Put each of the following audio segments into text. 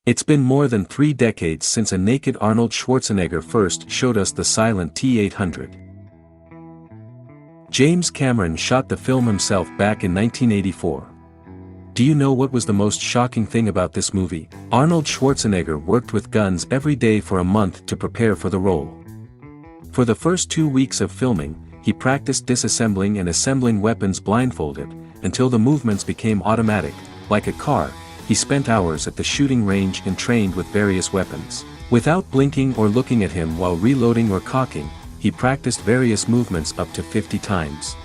It's been more than 3 decades since a naked Arnold Schwarzenegger first showed us the silent T-800. James Cameron shot the film himself back in 1984. Do you know what was the most shocking thing about this movie? Arnold Schwarzenegger worked with guns every day for a month to prepare for the role. For the first 2 weeks of filming, he practiced disassembling and assembling weapons blindfolded, until the movements became automatic, like a car. He spent hours at the shooting range and trained with various weapons. Without blinking or looking at him while reloading or cocking, he practiced various movements up to 50 times.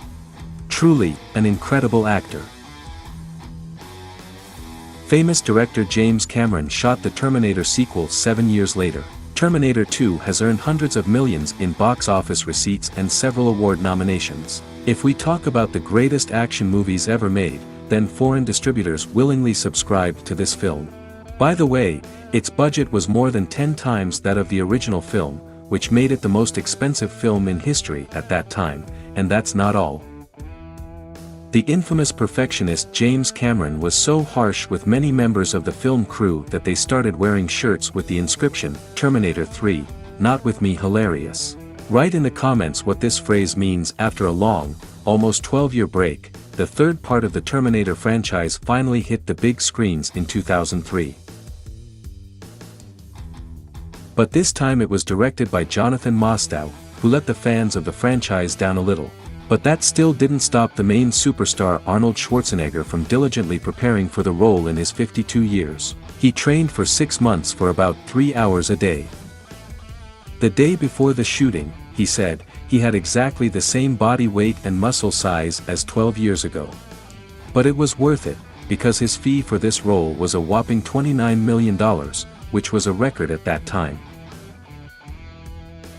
Truly, an incredible actor. Famous director James Cameron shot the Terminator sequel 7 years later. Terminator 2 has earned hundreds of millions in box office receipts and several award nominations. If we talk about the greatest action movies ever made, then foreign distributors willingly subscribed to this film. By the way, its budget was more than 10 times that of the original film, which made it the most expensive film in history at that time, and that's not all. The infamous perfectionist James Cameron was so harsh with many members of the film crew that they started wearing shirts with the inscription, Terminator 3, not with me hilarious. Write in the comments what this phrase means. After a long, almost 12-year break, the third part of the Terminator franchise finally hit the big screens in 2003. But this time it was directed by Jonathan Mostow, who let the fans of the franchise down a little. But that still didn't stop the main superstar Arnold Schwarzenegger from diligently preparing for the role in his 52 years. He trained for 6 months for about 3 hours a day. The day before the shooting, he said, he had exactly the same body weight and muscle size as 12 years ago. But it was worth it, because his fee for this role was a whopping $29 million, which was a record at that time.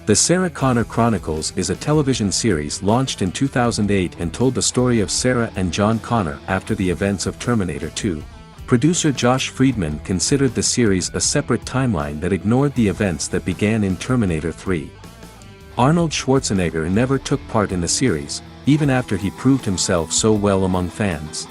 The Sarah Connor Chronicles is a television series launched in 2008 and told the story of Sarah and John Connor after the events of Terminator II. Producer Josh Friedman considered the series a separate timeline that ignored the events that began in Terminator 3. Arnold Schwarzenegger never took part in the series, even after he proved himself so well among fans.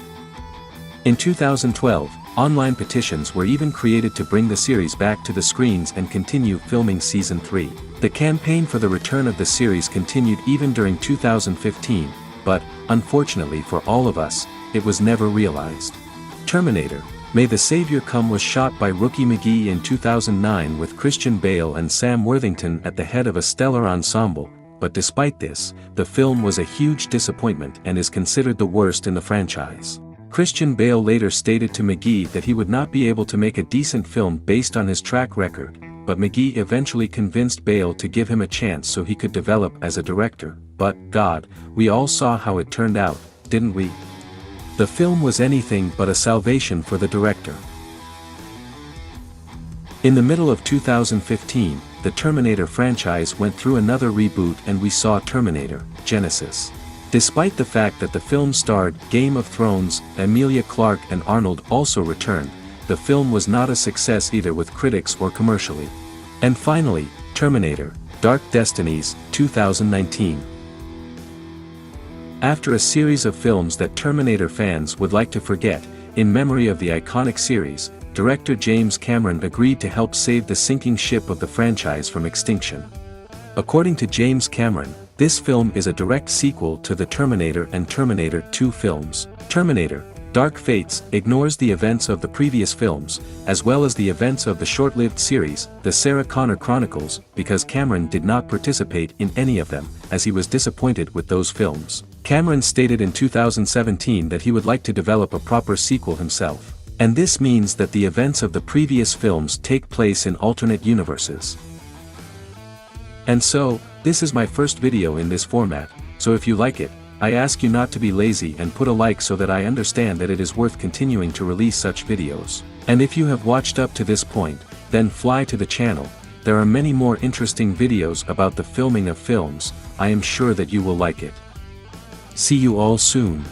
In 2012, online petitions were even created to bring the series back to the screens and continue filming Season 3. The campaign for the return of the series continued even during 2015, but, unfortunately for all of us, it was never realized. Terminator, May the Savior Come was shot by Rookie McGee in 2009 with Christian Bale and Sam Worthington at the head of a stellar ensemble, but despite this, the film was a huge disappointment and is considered the worst in the franchise. Christian Bale later stated to McGee that he would not be able to make a decent film based on his track record, but McGee eventually convinced Bale to give him a chance so he could develop as a director. But, God, we all saw how it turned out, didn't we? The film was anything but a salvation for the director. In the middle of 2015, the Terminator franchise went through another reboot and we saw Terminator Genesis. Despite the fact that the film starred Game of Thrones, Emilia Clarke and Arnold also returned, the film was not a success either with critics or commercially. And finally, Terminator Dark Destinies, 2019. After a series of films that Terminator fans would like to forget, in memory of the iconic series, director James Cameron agreed to help save the sinking ship of the franchise from extinction. According to James Cameron, this film is a direct sequel to the Terminator and Terminator II films. Terminator Dark Fates ignores the events of the previous films, as well as the events of the short-lived series, the Sarah Connor Chronicles, because Cameron did not participate in any of them, as he was disappointed with those films. Cameron stated in 2017 that he would like to develop a proper sequel himself. And this means that the events of the previous films take place in alternate universes. And so, this is my first video in this format, so if you like it, I ask you not to be lazy and put a like so that I understand that it is worth continuing to release such videos. And if you have watched up to this point, then fly to the channel. There are many more interesting videos about the filming of films. I am sure that you will like it. See you all soon.